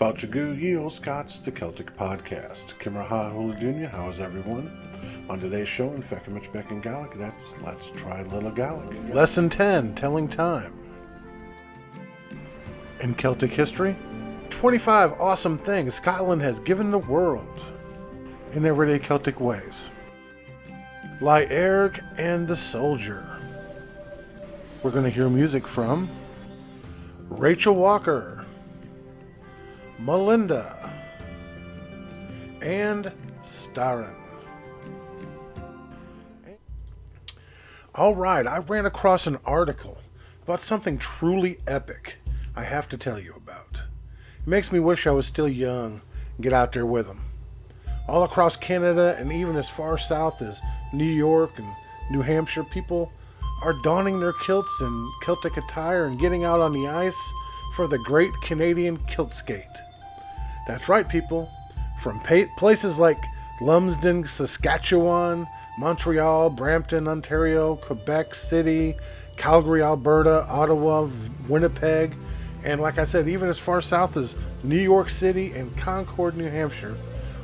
Feuchamaich, ye Olde Scots the Celtic podcast. Kimmerha Huladunya, how is everyone? On today's show in Feuchamaich, Beagan, Gaidhlig, that's Let's Try Little Gaidhlig. Lesson 10, Telling Time. In Celtic history, 25 awesome things Scotland has given the world in everyday Celtic ways. Laerg and the Soldier. We're going to hear music from Rachel Walker, Melinda, and Starin. All right, I ran across an article about something truly epic I have to tell you about. It makes me wish I was still young and get out there with them. All across Canada and even as far south as New York and New Hampshire, people are donning their kilts and Celtic attire and getting out on the ice for the Great Canadian Kilt Skate. That's right, people. From places like Lumsden, Saskatchewan, Montreal, Brampton, Ontario, Quebec City, Calgary, Alberta, Ottawa, Winnipeg, and like I said, even as far south as New York City and Concord, New Hampshire,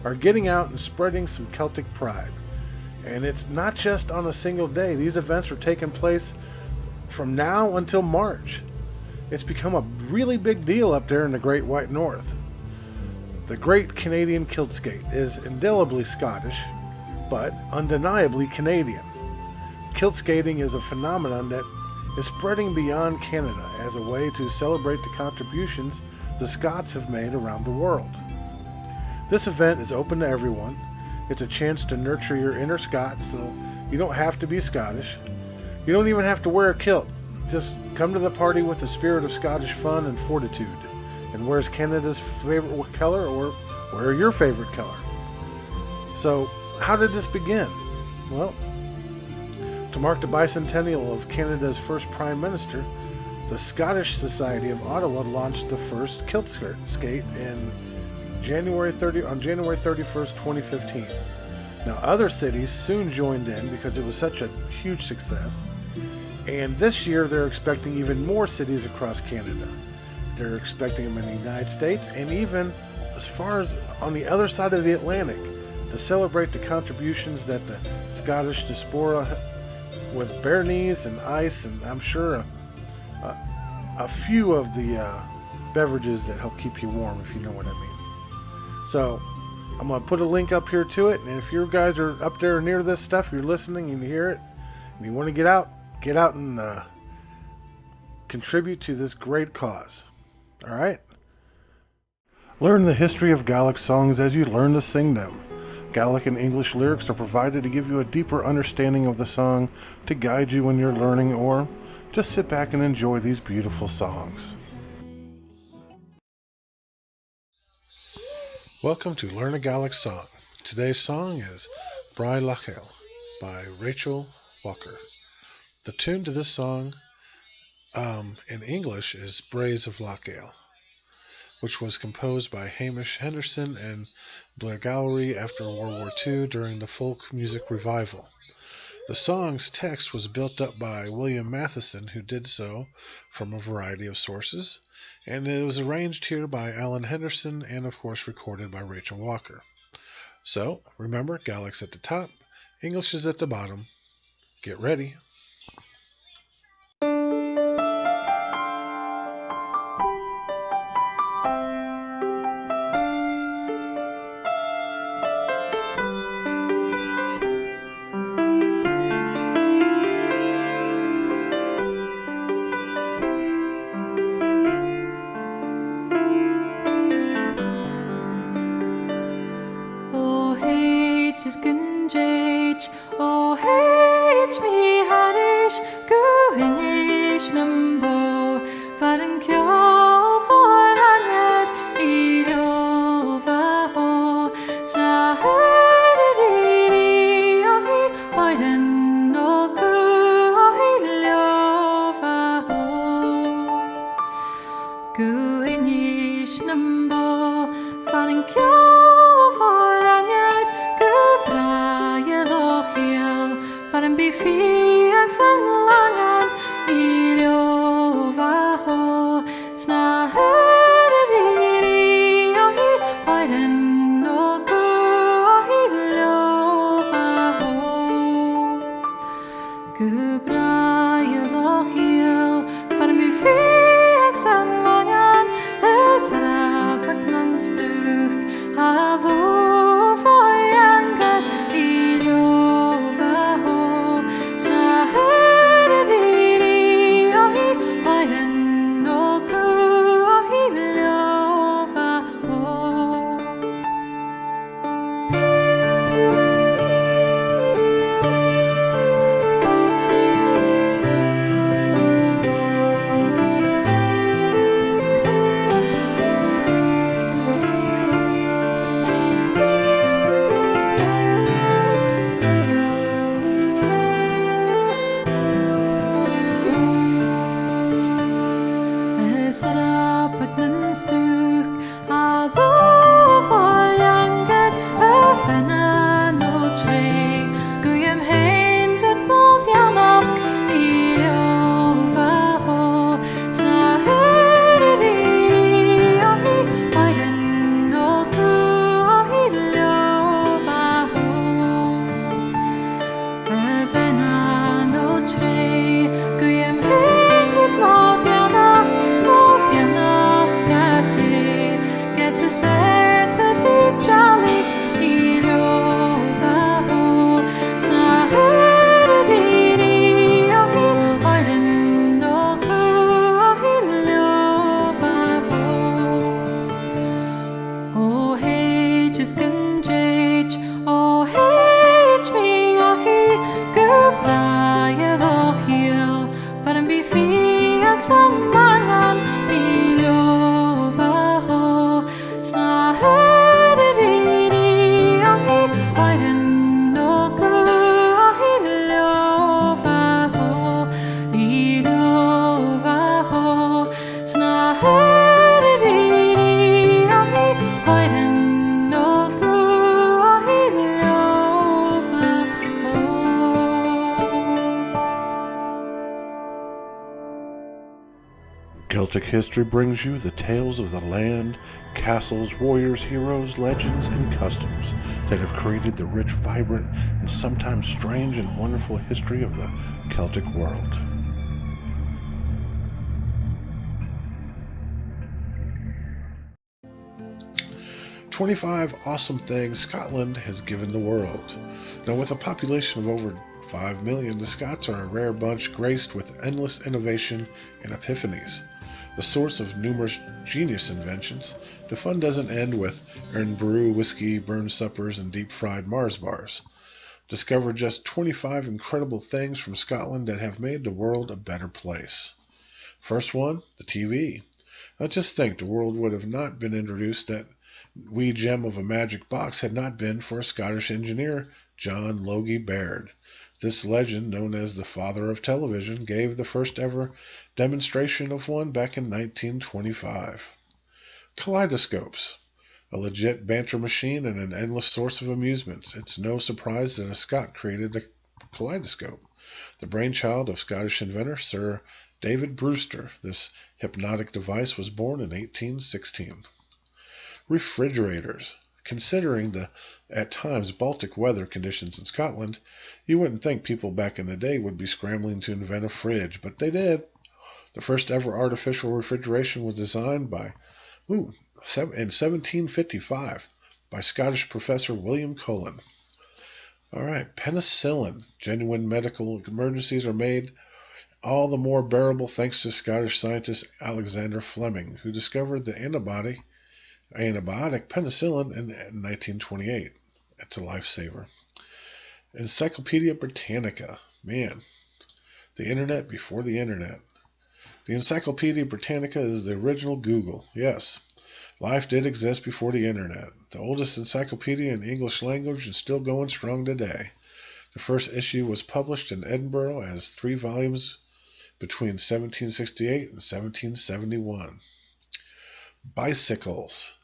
are getting out and spreading some Celtic pride. And it's not just on a single day. These events are taking place from now until March. It's become a really big deal up there in the Great White North. The Great Canadian Kilt Skate is indelibly Scottish, but undeniably Canadian. Kilt skating is a phenomenon that is spreading beyond Canada as a way to celebrate the contributions the Scots have made around the world. This event is open to everyone. It's a chance to nurture your inner Scot, so you don't have to be Scottish. You don't even have to wear a kilt. Just come to the party with the spirit of Scottish fun and fortitude. And where's Canada's favorite color, or where your favorite color? So, how did this begin? Well, to mark the bicentennial of Canada's first Prime Minister, the Scottish Society of Ottawa launched the first kilt skate on January 31st, 2015. Now, other cities soon joined in because it was such a huge success. And this year, they're expecting even more cities across Canada. They're expecting them in the United States and even as far as on the other side of the Atlantic to celebrate the contributions that the Scottish diaspora with bare knees and ice and I'm sure a few of the beverages that help keep you warm, if you know what I mean. So I'm going to put a link up here to it, and if you guys are up there near this stuff, you're listening and you hear it, and you want to get out and contribute to this great cause. All right? Learn the history of Gaelic songs as you learn to sing them. Gaelic and English lyrics are provided to give you a deeper understanding of the song, to guide you when you're learning, or just sit back and enjoy these beautiful songs. Welcome to Learn a Gaelic Song. Today's song is Bry Lachel by Rachel Walker. The tune to this song in English is Braes of Lochale, which was composed by Hamish Henderson and Blair Gallery after World War II during the folk music revival. The song's text was built up by William Matheson, who did so from a variety of sources, and it was arranged here by Alan Henderson and, of course, recorded by Rachel Walker. So, remember, Gaelic's at the top, English is at the bottom. Get ready. O heit mi harish guinish numbo Vaden kyo for hanet ilova ho Saheriri ohi oiden no ku ohi lova ho Guinish numbo Vaden kyo for hanet Van een bifiax en langan ilova ho sna heriri just can change. Oh, hate me, oh, he goodbye, oh, heal. But I'm be free, and some mangan, be love, oh, sna head it, oh, he, I didn't know, oh, he love, oh, be love, oh, sna head it, oh, he, I didn't know, oh, he love, oh. Celtic history brings you the tales of the land, castles, warriors, heroes, legends, and customs that have created the rich, vibrant, and sometimes strange and wonderful history of the Celtic world. "25 awesome things Scotland has given the world." Now, with a population of over 5 million, the Scots are a rare bunch graced with endless innovation and epiphanies. The source of numerous genius inventions, the fun doesn't end with earned brew, whiskey, burned suppers, and deep-fried Mars bars. Discover just 25 incredible things from Scotland that have made the world a better place. First one, the TV. Now just think, the world would have not been introduced, that wee gem of a magic box, had not been for a Scottish engineer, John Logie Baird. This legend, known as the father of television, gave the first ever demonstration of one back in 1925. Kaleidoscopes. A legit banter machine and an endless source of amusement. It's no surprise that a Scot created the kaleidoscope. The brainchild of Scottish inventor Sir David Brewster, this hypnotic device was born in 1816. Refrigerators. Considering the, at times, Baltic weather conditions in Scotland, you wouldn't think people back in the day would be scrambling to invent a fridge, but they did. The first ever artificial refrigeration was designed in 1755 by Scottish professor William Cullen. All right, penicillin. Genuine medical emergencies are made all the more bearable thanks to Scottish scientist Alexander Fleming, who discovered the antibiotic penicillin in 1928. It's a lifesaver. Encyclopedia Britannica. Man, the internet before the internet. The Encyclopedia Britannica is the original Google. Yes, life did exist before the internet. The oldest encyclopedia in English language and still going strong today. The first issue was published in Edinburgh as 3 volumes between 1768 and 1771. Bicycles.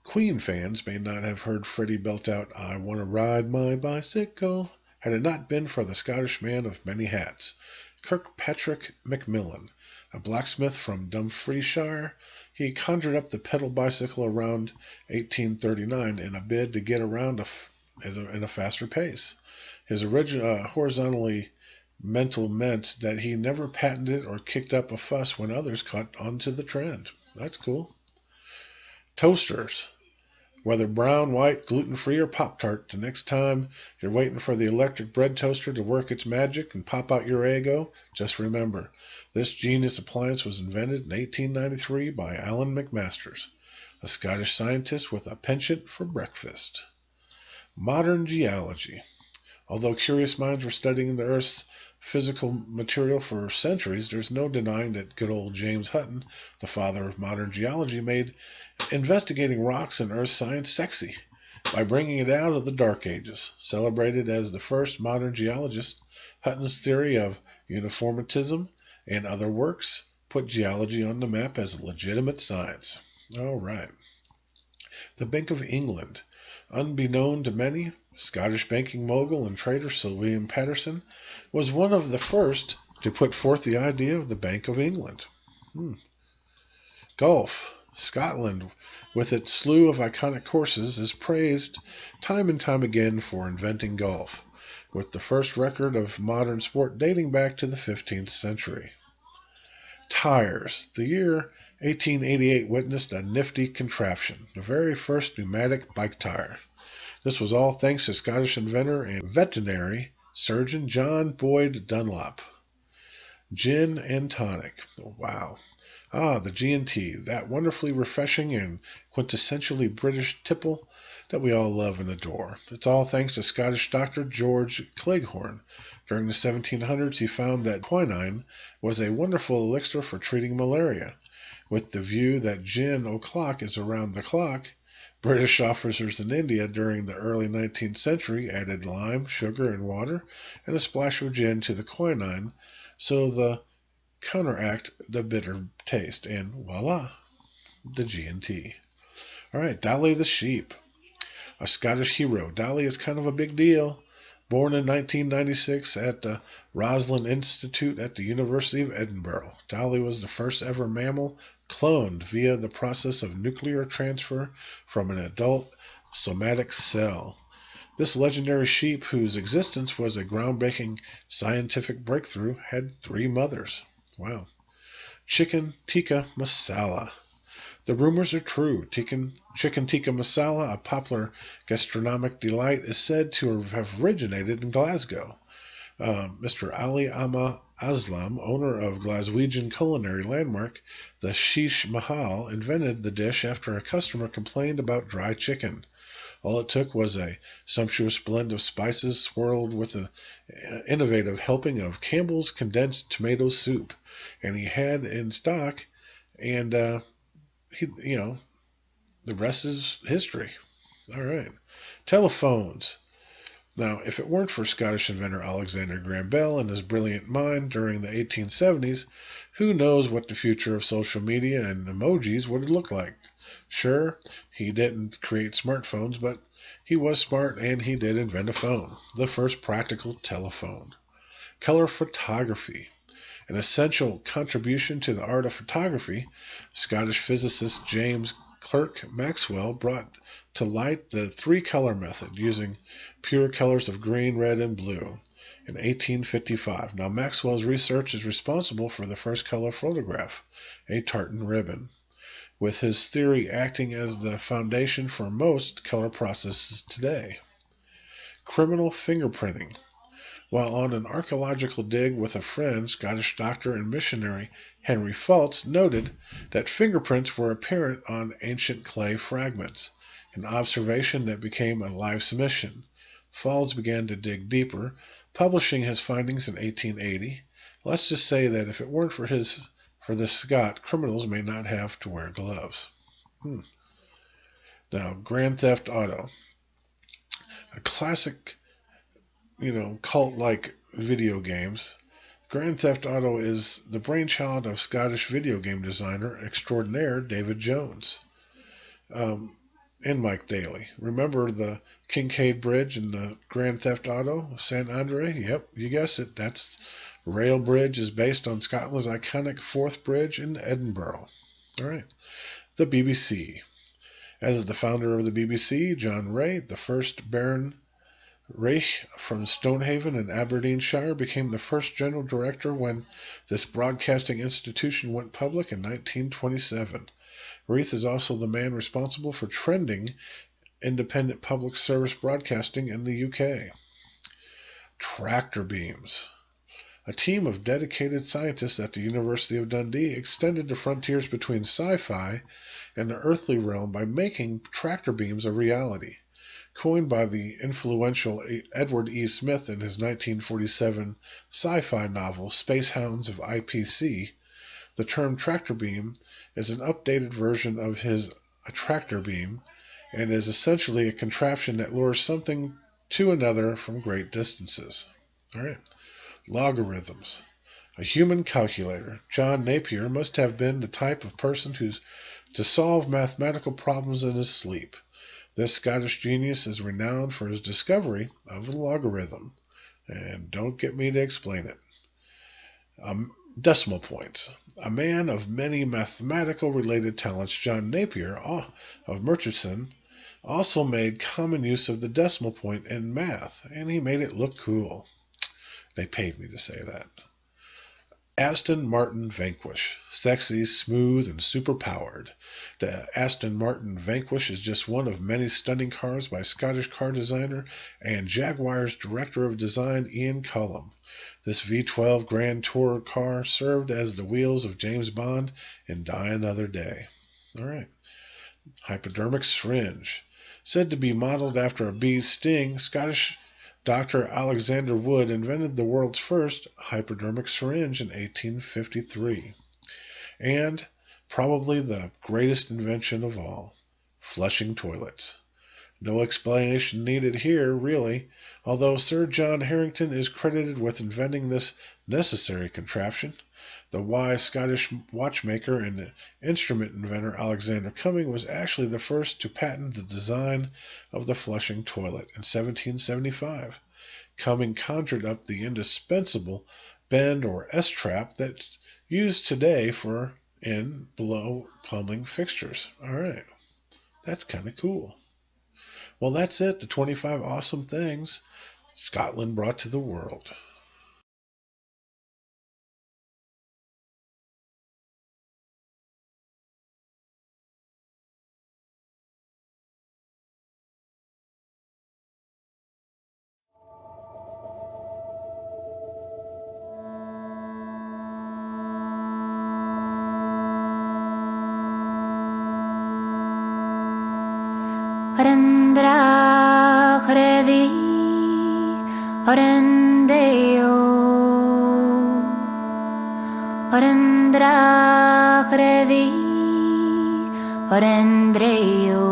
Queen fans may not have heard Freddie belt out, "I want to ride my bicycle," had it not been for the Scottish man of many hats, Kirkpatrick Macmillan, a blacksmith from Dumfriesshire. He conjured up the pedal bicycle around 1839 in a bid to get around in a faster pace. His original horizontally mental meant that he never patented or kicked up a fuss when others caught on to the trend. That's cool. Toasters. Whether brown, white, gluten-free, or Pop-Tart, the next time you're waiting for the electric bread toaster to work its magic and pop out your Eggo, just remember, this genius appliance was invented in 1893 by Alan McMasters, a Scottish scientist with a penchant for breakfast. Modern geology. Although curious minds were studying the Earth's physical material for centuries, there's no denying that good old James Hutton, the father of modern geology, made investigating rocks and earth science sexy by bringing it out of the Dark Ages. Celebrated as the first modern geologist, Hutton's theory of uniformitism and other works put geology on the map as a legitimate science. All right. The Bank of England. Unbeknown to many, Scottish banking mogul and trader Sir William Paterson was one of the first to put forth the idea of the Bank of England. Golf. Scotland, with its slew of iconic courses, is praised time and time again for inventing golf, with the first record of modern sport dating back to the 15th century. Tires. The year 1888 witnessed a nifty contraption, the very first pneumatic bike tire. This was all thanks to Scottish inventor and veterinary surgeon John Boyd Dunlop. Gin and tonic. Wow. Ah, the G&T, that wonderfully refreshing and quintessentially British tipple that we all love and adore. It's all thanks to Scottish doctor George Cleghorn. During the 1700s, he found that quinine was a wonderful elixir for treating malaria. With the view that gin o'clock is around the clock, British officers in India during the early 19th century added lime, sugar, and water, and a splash of gin to the quinine, so the counteract the bitter taste, and voila, the G&T. All right, Dolly the sheep, a Scottish hero. Dolly is kind of a big deal. Born in 1996 at the Roslin Institute at the University of Edinburgh, Dolly was the first ever mammal cloned via the process of nuclear transfer from an adult somatic cell. This legendary sheep, whose existence was a groundbreaking scientific breakthrough, had 3 mothers. Wow. Chicken tikka masala. The rumors are true. Chicken tikka masala, a popular gastronomic delight, is said to have originated in Glasgow. Mr. Ali Amma Aslam, owner of Glaswegian culinary landmark, the Sheesh Mahal, invented the dish after a customer complained about dry chicken. All it took was a sumptuous blend of spices swirled with an innovative helping of Campbell's condensed tomato soup, and he had in stock, and the rest is history. All right, telephones. Now, if it weren't for Scottish inventor Alexander Graham Bell and his brilliant mind during the 1870s, who knows what the future of social media and emojis would look like. Sure, he didn't create smartphones, but he was smart and he did invent a phone, the first practical telephone. Color photography. An essential contribution to the art of photography, Scottish physicist James Clerk Maxwell brought to light the 3-color method using pure colors of green, red, and blue in 1855. Now, Maxwell's research is responsible for the first color photograph, a tartan ribbon, with his theory acting as the foundation for most color processes today. Criminal fingerprinting. While on an archaeological dig with a friend, Scottish doctor and missionary Henry Fultz noted that fingerprints were apparent on ancient clay fragments, an observation that became a life's mission. Fultz began to dig deeper, publishing his findings in 1880. Let's just say that if it weren't for this Scot, criminals may not have to wear gloves. Now, Grand Theft Auto. A classic cult-like video games. Grand Theft Auto is the brainchild of Scottish video game designer extraordinaire David Jones and Mike Daly. Remember the Kincaid Bridge in the Grand Theft Auto San Andre? Yep, you guessed it. That's Rail Bridge is based on Scotland's iconic Forth Bridge in Edinburgh. All right. The BBC. As the founder of the BBC, John Ray, the first Baron Reich from Stonehaven in Aberdeenshire, became the first general director when this broadcasting institution went public in 1927. Reith is also the man responsible for trending independent public service broadcasting in the UK. Tractor beams. A team of dedicated scientists at the University of Dundee extended the frontiers between sci-fi and the earthly realm by making tractor beams a reality. Coined by the influential Edward E. Smith in his 1947 sci-fi novel Space Hounds of IPC, the term tractor beam is an updated version of his attractor beam and is essentially a contraption that lures something to another from great distances. All right. Logarithms. A human calculator. John Napier must have been the type of person who's to solve mathematical problems in his sleep. This Scottish genius is renowned for his discovery of the logarithm. And don't get me to explain it. Decimal points. A man of many mathematical-related talents, John Napier of Murchison also made common use of the decimal point in math, and he made it look cool. They paid me to say that. Aston Martin Vanquish. Sexy, smooth, and super-powered. The Aston Martin Vanquish is just one of many stunning cars by Scottish car designer and Jaguar's director of design Ian Cullum. This V12 Grand Tourer car served as the wheels of James Bond in Die Another Day. All right. Hypodermic syringe. Said to be modeled after a bee's sting, Scottish Dr. Alexander Wood invented the world's first hypodermic syringe in 1853. And probably the greatest invention of all, flushing toilets. No explanation needed here, really, although Sir John Harrington is credited with inventing this necessary contraption. The wise Scottish watchmaker and instrument inventor Alexander Cumming was actually the first to patent the design of the flushing toilet in 1775. Cumming conjured up the indispensable bend or S-trap that's used today for in-below plumbing fixtures. All right, that's kind of cool. Well, that's it, the 25 awesome things Scotland brought to the world. Arendra Hrevi Arendeo Arendra Hrevi Arendreo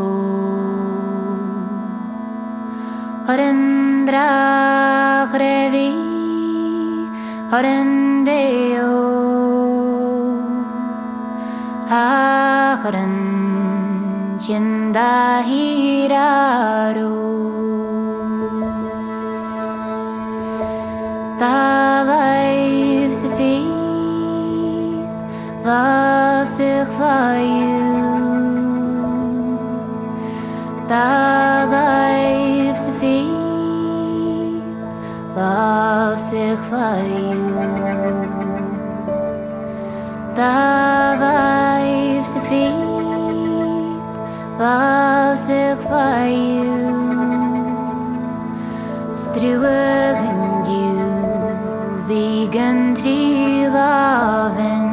Arendra Hrevi Arendeo Aharen Yendahiraro Ta life's a fee Vasich vayu Ta life's a fee Vasich vayu Ta life's a fee Vasich vayu Strugen you Beagan trilaven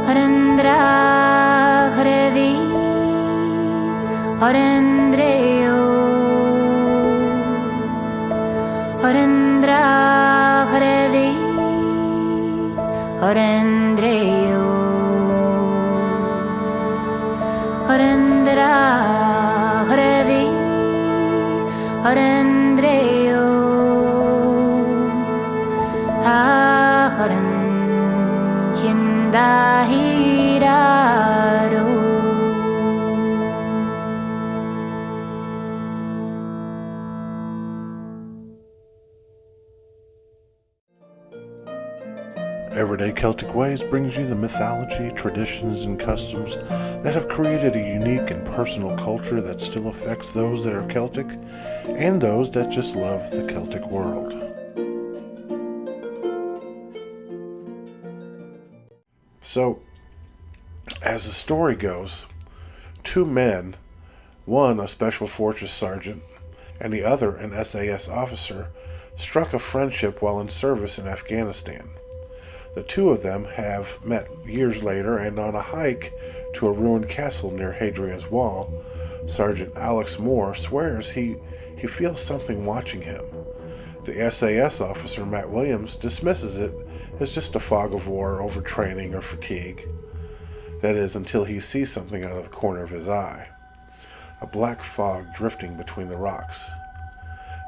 Arendra Hrevi Arendreo Arendra Hrevi Arendreo Arendra Hrevi Arendreo Aharen Yendahiraro Everyday Celtic Ways brings you the mythology, traditions, and customs that have created a unique and personal culture that still affects those that are Celtic and those that just love the Celtic world. So, as the story goes, two men, one a special forces sergeant and the other an SAS officer, struck a friendship while in service in Afghanistan. The two of them have met years later, and on a hike to a ruined castle near Hadrian's Wall, Sergeant Alex Moore swears he feels something watching him. The SAS officer, Matt Williams, dismisses it as just a fog of war, overtraining, or fatigue. That is, until he sees something out of the corner of his eye. A black fog drifting between the rocks.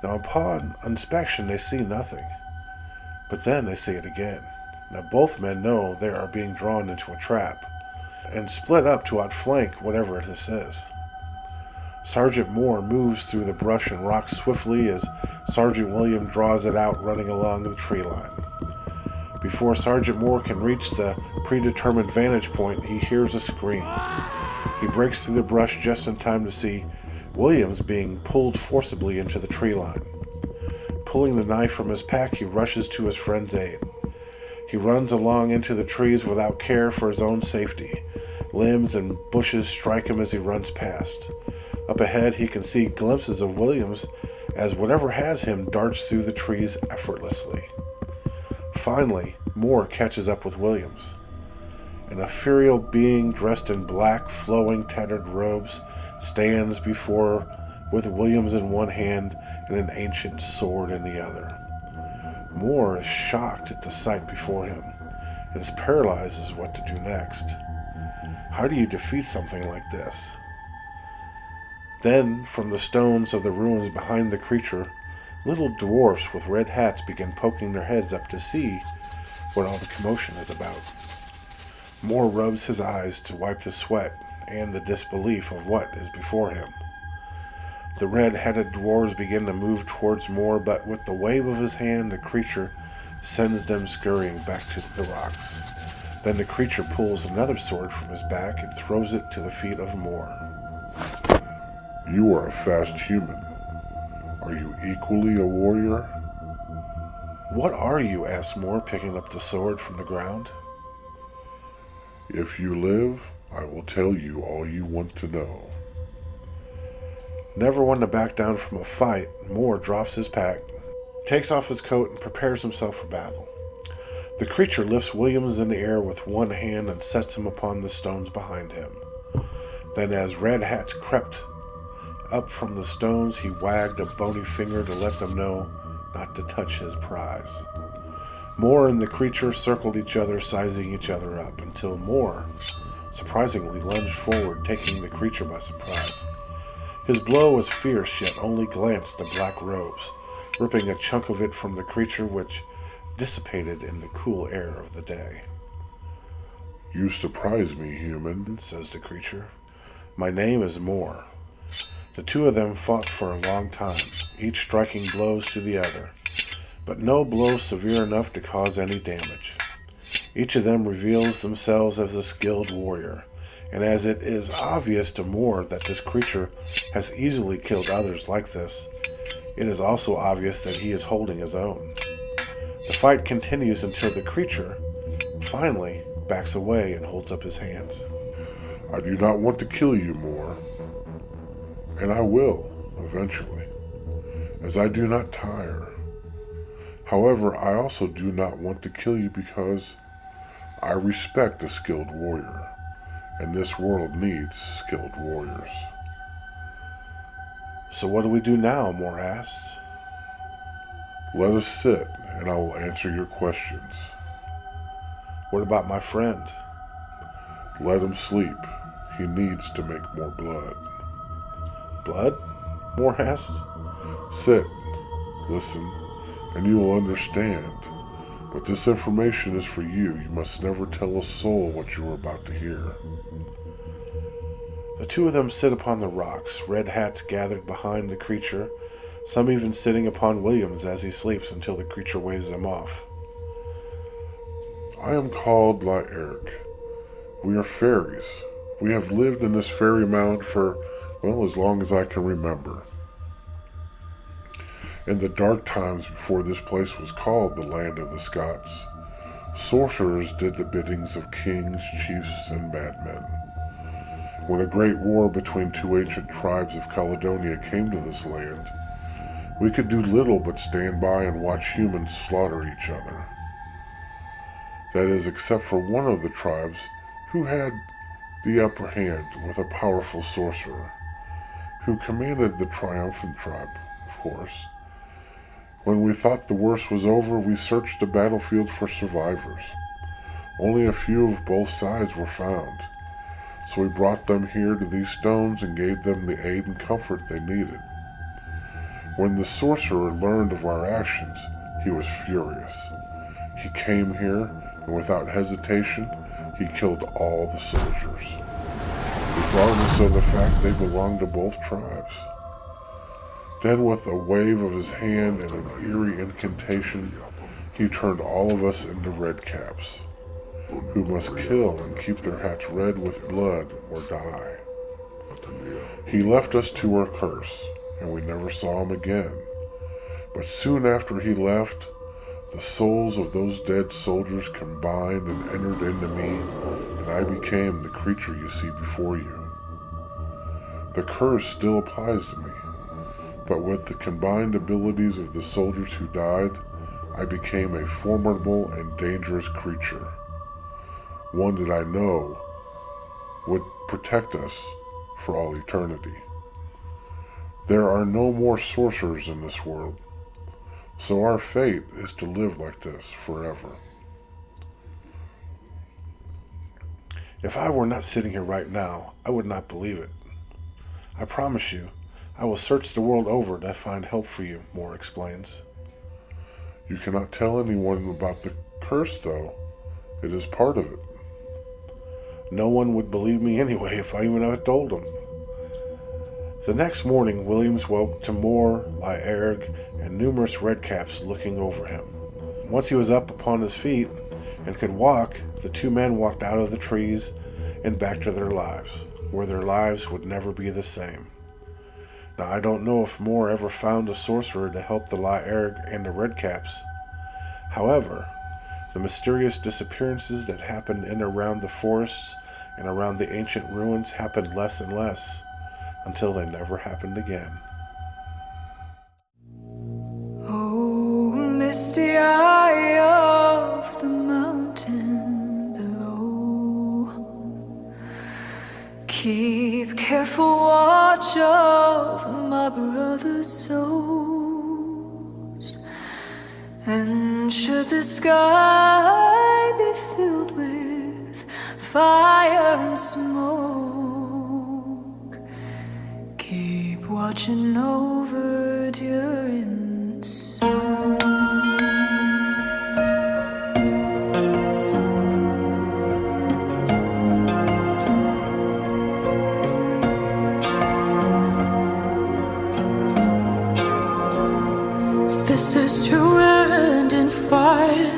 Now, upon inspection, they see nothing. But then they see it again. Now, both men know they are being drawn into a trap and split up to outflank whatever this is. Sergeant Moore moves through the brush and rocks swiftly as Sergeant William draws it out, running along the tree line. Before Sergeant Moore can reach the predetermined vantage point, he hears a scream. He breaks through the brush just in time to see Williams being pulled forcibly into the tree line. Pulling the knife from his pack, he rushes to his friend's aid. He runs along into the trees without care for his own safety. Limbs and bushes strike him as he runs past. Up ahead, he can see glimpses of Williams as whatever has him darts through the trees effortlessly. Finally, Moore catches up with Williams. An ethereal being dressed in black, flowing, tattered robes stands before with Williams in one hand and an ancient sword in the other. Moore is shocked at the sight before him and is paralyzed as what to do next. How do you defeat something like this? Then, from the stones of the ruins behind the creature, little dwarfs with red hats begin poking their heads up to see what all the commotion is about. Moore rubs his eyes to wipe the sweat and the disbelief of what is before him. The red-headed dwarves begin to move towards Moore, but with the wave of his hand, the creature sends them scurrying back to the rocks. Then the creature pulls another sword from his back and throws it to the feet of Moore. You are a fast human. Are you equally a warrior? What are you? Asked Moore, picking up the sword from the ground. If you live, I will tell you all you want to know. Never one to back down from a fight, Moore drops his pack, takes off his coat, and prepares himself for battle. The creature lifts Williams in the air with one hand and sets him upon the stones behind him. Then, as Red Hat crept up from the stones, he wagged a bony finger to let them know not to touch his prize. Moore and the creature circled each other, sizing each other up, until Moore surprisingly lunged forward, taking the creature by surprise. His blow was fierce, yet only glanced the black robes, ripping a chunk of it from the creature, which dissipated in the cool air of the day. You surprise me, human, says the creature. My name is Moore. The two of them fought for a long time, each striking blows to the other, but no blow severe enough to cause any damage. Each of them reveals themselves as a skilled warrior, and as it is obvious to Moore that this creature has easily killed others like this, it is also obvious that he is holding his own. The fight continues until the creature finally backs away and holds up his hands. I do not want to kill you, Moore, and I will, eventually, as I do not tire. However, I also do not want to kill you because I respect a skilled warrior, and this world needs skilled warriors. So what do we do now? Moore asks. Let us sit, and I will answer your questions. What about my friend? Let him sleep. He needs to make more blood. Blood? Moore asked. Sit, listen, and you will understand. But this information is for you. You must never tell a soul what you are about to hear. The two of them sit upon the rocks, red hats gathered behind the creature, some even sitting upon Williams as he sleeps until the creature waves them off. I am called La Eric. We are fairies. We have lived in this fairy mound for, well, as long as I can remember. In the dark times before this place was called the land of the Scots, sorcerers did the biddings of kings, chiefs, and madmen. When a great war between two ancient tribes of Caledonia came to this land, we could do little but stand by and watch humans slaughter each other. That is, except for one of the tribes who had the upper hand with a powerful sorcerer, who commanded the triumphant tribe, of course, When we thought the worst was over, we searched the battlefield for survivors. Only a few of both sides were found, so we brought them here to these stones and gave them the aid and comfort they needed. When the sorcerer learned of our actions, he was furious. He came here, and without hesitation, he killed all the soldiers, regardless of the fact they belonged to both tribes. Then, with a wave of his hand and an eerie incantation, he turned all of us into redcaps, who must kill and keep their hats red with blood or die. He left us to our curse, and we never saw him again. But soon after he left, the souls of those dead soldiers combined and entered into me, and I became the creature you see before you. The curse still applies to me, but with the combined abilities of the soldiers who died, I became a formidable and dangerous creature, one that I know would protect us for all eternity. There are no more sorcerers in this world, so our fate is to live like this forever. If I were not sitting here right now, I would not believe it. I promise you, I will search the world over to find help for you, Moore explains. You cannot tell anyone about the curse, though. It is part of it. No one would believe me anyway if I even had told them. The next morning, Williams woke to Moore, Laerg, and numerous redcaps looking over him. Once he was up upon his feet and could walk, the two men walked out of the trees and back to their lives, where their lives would never be the same. Now, I don't know if Moore ever found a sorcerer to help the Laerg and the redcaps. However, the mysterious disappearances that happened in and around the forests and around the ancient ruins happened less and less, until they never happened again. Oh, misty eye of the mountain below, keep careful watch of my brother's souls, and should the sky be filled with fire and smoke, keep watching over during storms. If this is to end in fire,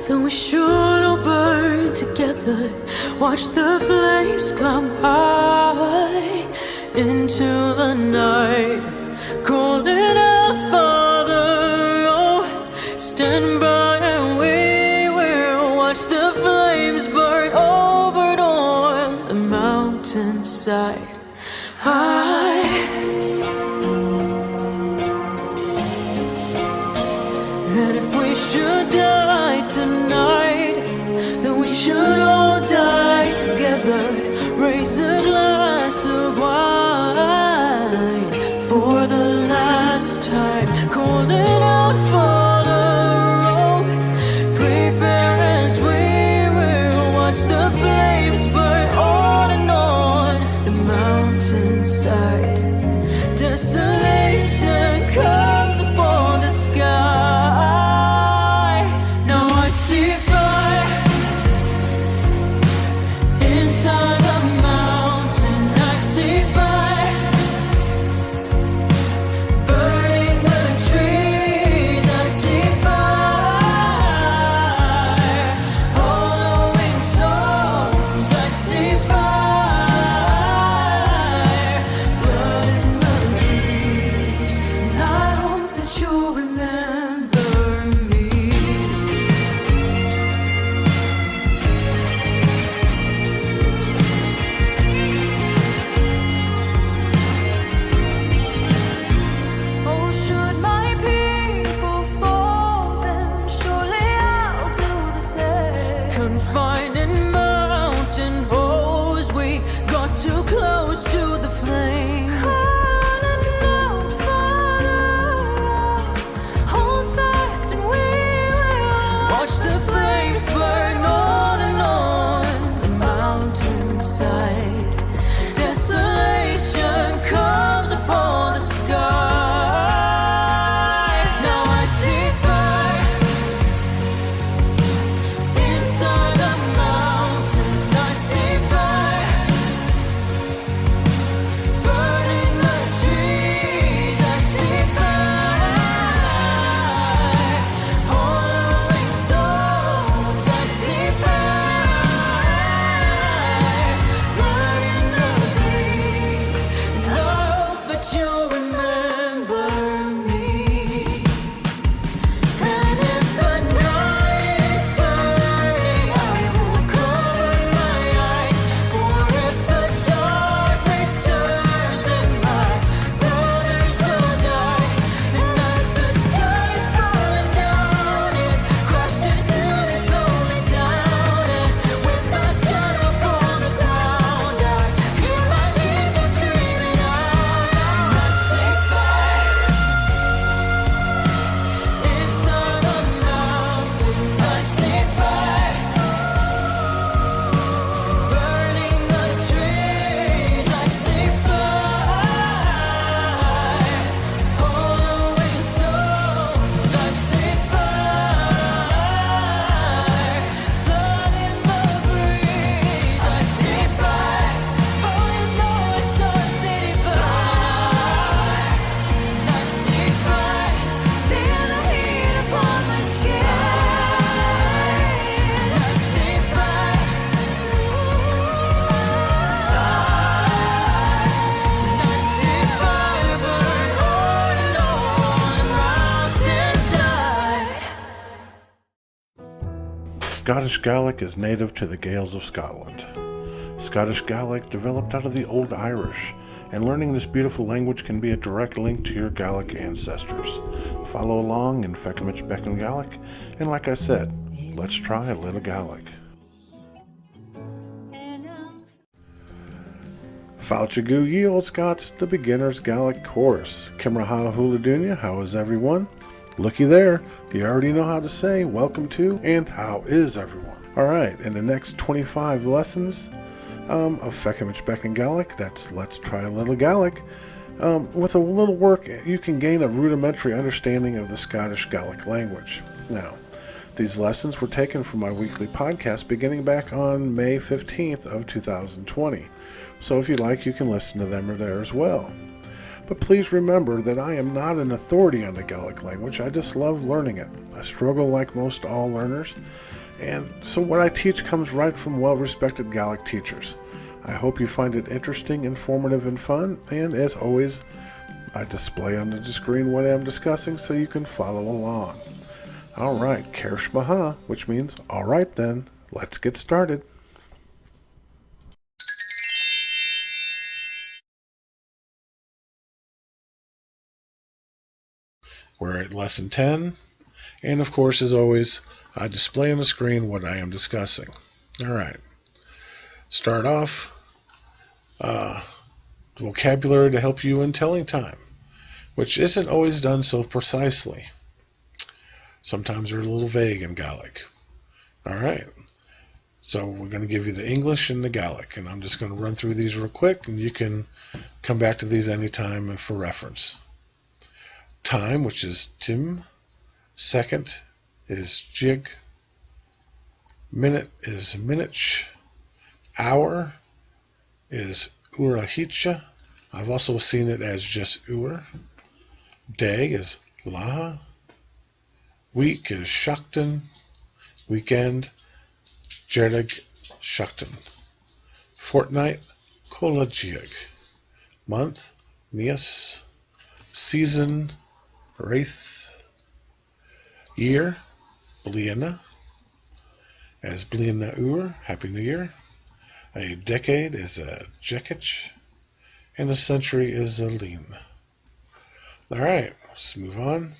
then we should all burn together. Watch the flames climb high into the night, calling out, Father, oh, stand by and we will watch the flames burn over on the mountainside. And if we should die tonight, then we should all die together. Raise a glass of wine for the last time, calling out, Father, oh, prepare as we will watch the flames burn on and on the mountainside. Desolation comes upon the sky. Now I see fire inside the mountain. I see fire burning the trees. I see fire hollowing souls. I see fire blood in the leaves. inside. Desolation comes upon the sky. Now I see fire inside the mountain. I see fire burning the trees. I see fire hollowing souls. I see fire burning the breeze. And I hope that you'll remember me. And if the night is burning, I will cover my eyes. For if the dark returns, then my brothers will die. And as the sky's falling down, it crashed into this lonely town. And with my shadow upon the ground, I hear my people screaming out. I see fire inside the mountains. I see fire burning the trees. I see fire hollowing souls. I see fire blood in the breeze. I see fire. Oh, you know it's so city fire. I see fire. Feel the heat upon my skin. I see fire. I see fire burn on and on the mountainside. Scottish Gaelic is native to the Gaels of Scotland. Scottish Gaelic developed out of the Old Irish, and learning this beautiful language can be a direct link to your Gaelic ancestors. Follow along in Feuchamaich Beagan Gaelic, and like I said, let's try a little Gaelic. Fauchagu ye Old Scots, the beginner's Gaelic course. Kimraha Huladunya, how is everyone? Looky there, you already know how to say welcome to and how is everyone. Alright, in the next 25 lessons of Feuchamaich Beagan Gaelic, that's Let's Try a Little Gaelic, with a little work you can gain a rudimentary understanding of the Scottish Gaelic language. Now, these lessons were taken from my weekly podcast beginning back on May 15th of 2020. So if you like, you can listen to them there as well. But please remember that I am not an authority on the Gaelic language. I just love learning it. I struggle like most all learners, and so what I teach comes right from well-respected Gaelic teachers. I hope you find it interesting, informative, and fun, and as always, I display on the screen what I'm discussing so you can follow along. Alright, Kersh Maha, which means, alright then, let's get started. We're at lesson 10, and of course, as always, I display on the screen what I am discussing. Alright, start off, vocabulary to help you in telling time, which isn't always done so precisely. Sometimes they're a little vague in Gaelic. Alright, so we're going to give you the English and the Gaelic, and I'm just going to run through these real quick, and you can come back to these anytime for reference. Time, which is tim. Second is jig. Minute is minich. Hour is urahicha. I've also seen it as just ur. Day is laha. Week is shaktan. Weekend, Gaidhlig shaktan. Fortnight, kolajig. Month, nias. Season, wraith. Year, bliana. As bliana ur, Happy New Year. A decade is a jekich. And a century is a lean. Alright, let's move on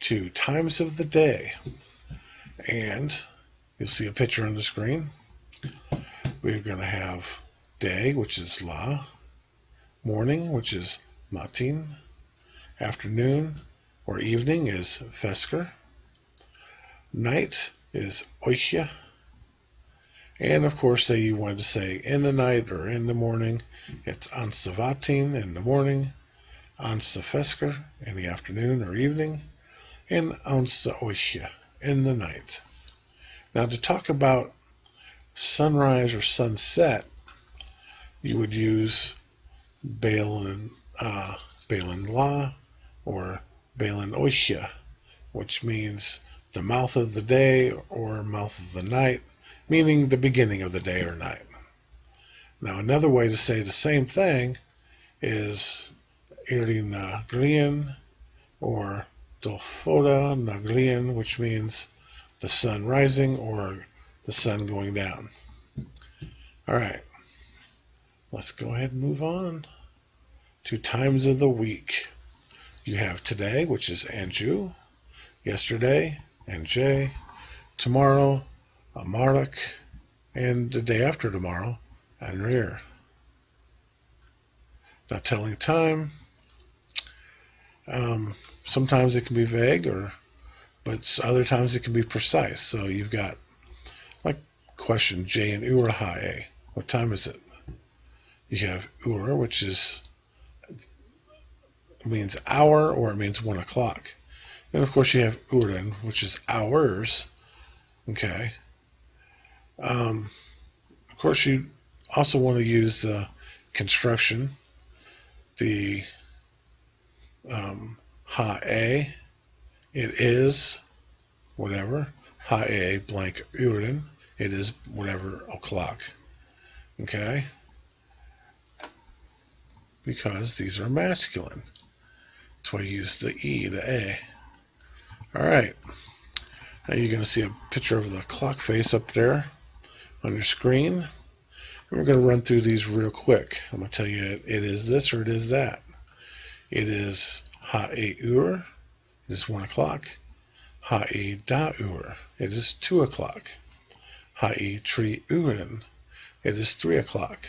to times of the day. And you'll see a picture on the screen. We're going to have day, which is la. Morning, which is matin. Afternoon or evening is fesker. Night is oichia. And of course, say you wanted to say in the night or in the morning, it's ansavatin in the morning, ansafesker in the afternoon or evening, and ansaoiche in the night. Now, to talk about sunrise or sunset, you would use Beagan la or Beagan oiche, which means the mouth of the day or mouth of the night, meaning the beginning of the day or night. Now, another way to say the same thing is Iri na Grian or Dolfoda na Grian, which means the sun rising or the sun going down. All right, let's go ahead and move on to times of the week. You have today, which is Anju, yesterday, Anjay, tomorrow, Amarok, and the day after tomorrow, Anrir. Now, telling time, sometimes it can be vague, but other times it can be precise. So you've got, like, question J and Urahae. What time is it? You have Ur, which means hour, or it means 1 o'clock. And of course you have Uren, which is hours. Okay. Of course you also want to use the construction, the Ha'e, it is whatever, Ha'e blank Uren, it is whatever o'clock. Okay. Because these are masculine. That's why I use the E, the A. All right. Now you're going to see a picture of the clock face up there on your screen. And we're going to run through these real quick. I'm going to tell you it is this or it is that. It is Ha'e-ur. It is 1 o'clock. Ha'e-da-ur. It is 2 o'clock. Ha'e-tri-urin. It is 3 o'clock.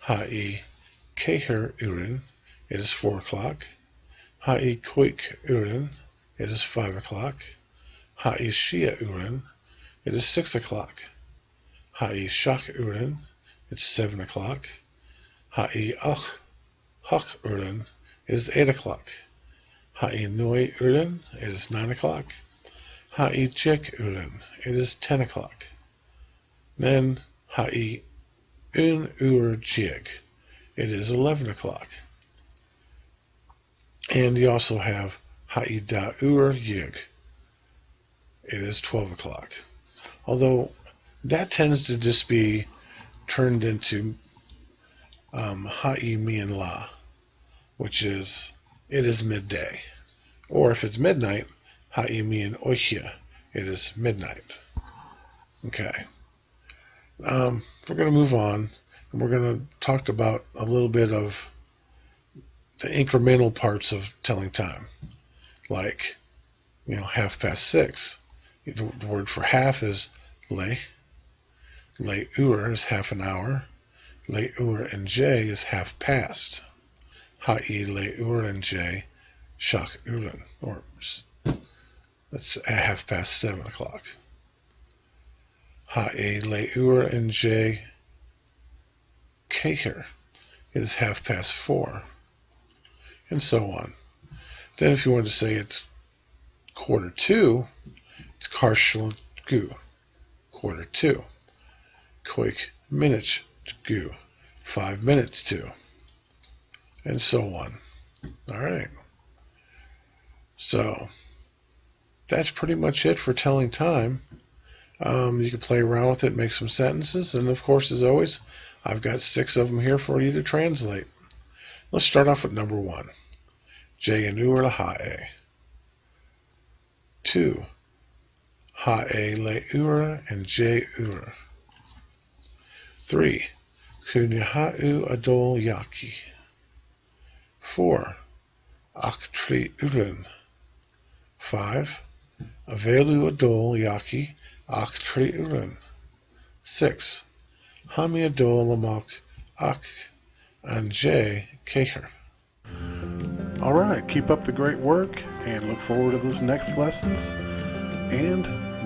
Ha'e-keher-urin. It is 4 o'clock. Ha'e-koik-urin. It is 5 o'clock. Ha'e-shia-urin. It is 6 o'clock. Ha'e-shach-urin. It's 7 o'clock. Ha'e-ach-urin. It is 8 o'clock. Ha'e-noi-urin. It is 9 o'clock. Ha'e-jek-urin. It is 10 o'clock. Then Ha'e-un-ur-jig. It is 11 o'clock. And you also have Ha'e-da-ur-yig. It is 12 o'clock. Although that tends to just be turned into Ha'e-mian-la, which is, it is midday. Or if it's midnight, Ha'e-mian-oichia. It is midnight. Okay. We're going to move on, and we're going to talk about a little bit of the incremental parts of telling time, like, 6:30. The word for half is le. Le-ur is half an hour. Le-ur and j is half past. Ha'e le-ur and j shach uren, or that's at 7:30 o'clock. Ha'e le-ur and j keher. It is 4:30. And so on. Then if you want to say it's 1:45, it's karshel gu, 1:45. Koik minutes gu, 5 minutes to. And so on. All right. So that's pretty much it for telling time. You can play around with it, make some sentences, and of course, as always, I've got 6 of them here for you to translate. Let's start off with number 1. J and ur la ha'e. 2. Ha'e le ur and j ur. 3. Kunyaha'u adol yaki. 4. Aktri urin. 5. Avelu adol yaki aktri urin. 6. Hami adol lamak ak anje keher. All right, keep up the great work and look forward to those next lessons. And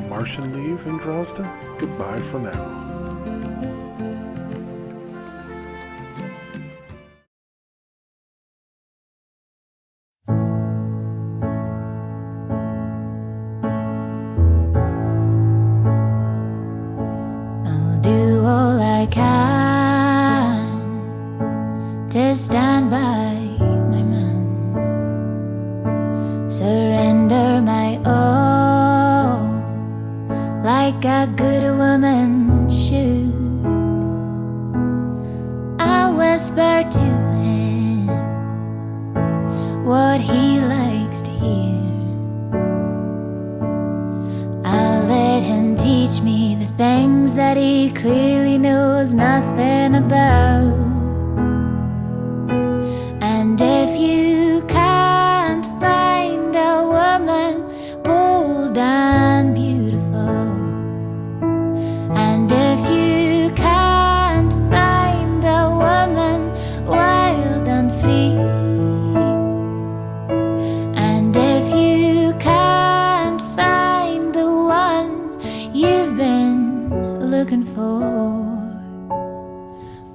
Martian leave in Drazda, goodbye for now. whisper to him what he likes to hear. I'll let him teach me the things that he clearly knows nothing about. And if you can't find a woman bold and beautiful, and if you can't find a woman wild and free, and if you can't find the one you've been looking for,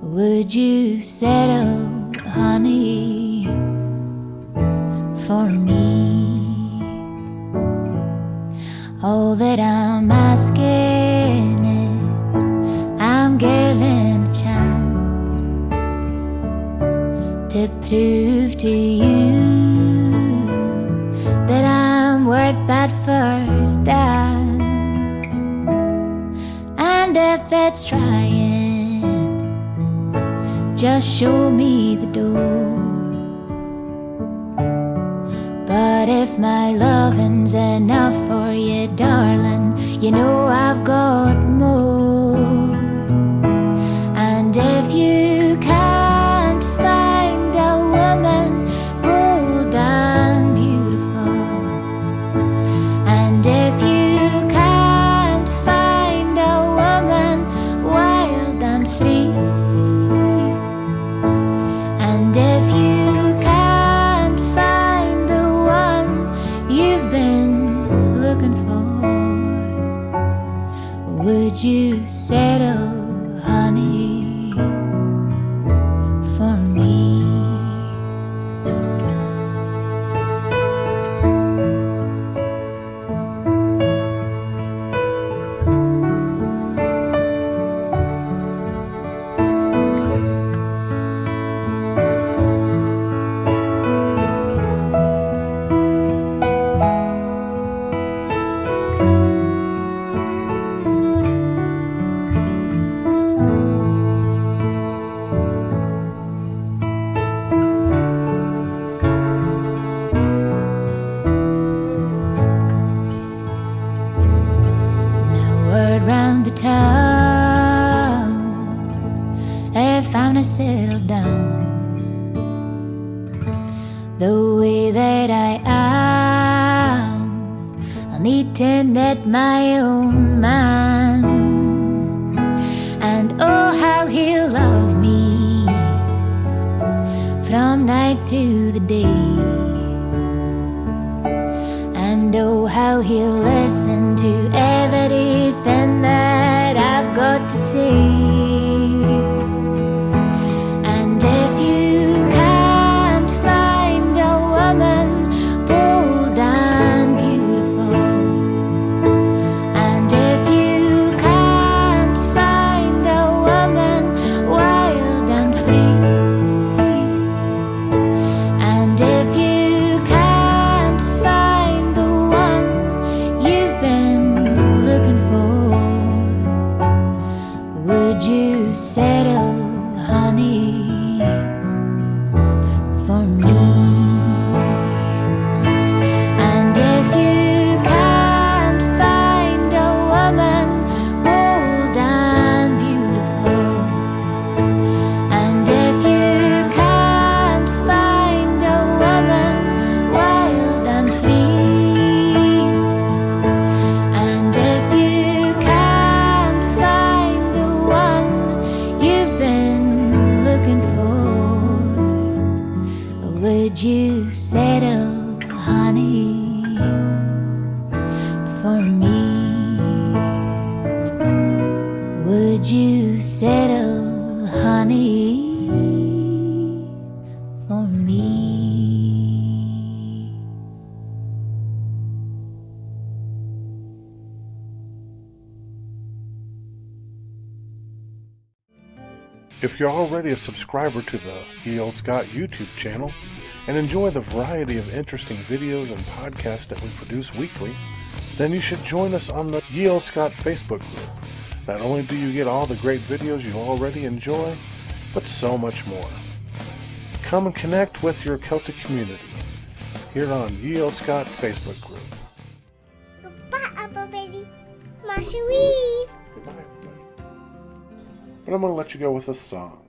would you settle, honey, for me? All that I'm asking is I'm given a chance to prove to you that I'm worth that first dance. And if it's trying, just show me the door. But if my loving's enough for you, darling, you know I've got more. And if you can't find a woman bold and beautiful, and if you can't find a woman wild and free, and if you can't find the one you've been looking for, would you settle, honey, for me? Round the town, if I'm to settle down the way that I am, I'll need to knit my own man. And oh, how he'll love me from night through the day. And oh, how he'll listen to everything that I've got to say. And if you can't find a woman bold and beautiful, and if you can't find a woman wild and free, and if you can't find the one you've been looking for, would you settle, honey, for me? And if you can't find a woman bold and beautiful, and if you can't find a woman wild and free, and if you can't find the one you've been looking for, would you settle, honey, for me? Would you settle, honey, for me? If you're already a subscriber to the Olde Scot YouTube channel and enjoy the variety of interesting videos and podcasts that we produce weekly, then you should join us on the Olde Scot Facebook group. Not only do you get all the great videos you already enjoy, but so much more. Come and connect with your Celtic community here on Ye Olde Scot Facebook group. Goodbye, Apple Baby. Marcia Weave. Goodbye, everybody. But I'm going to let you go with a song.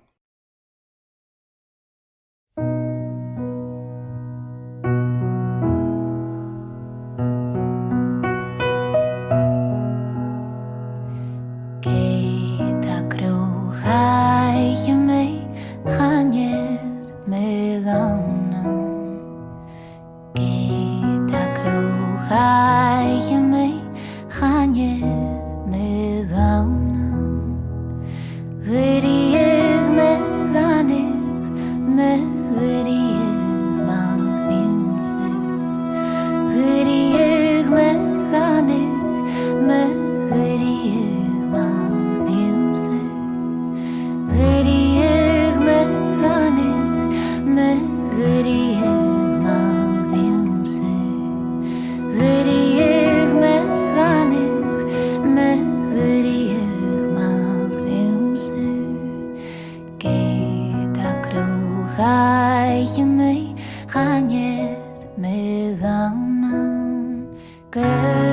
Good.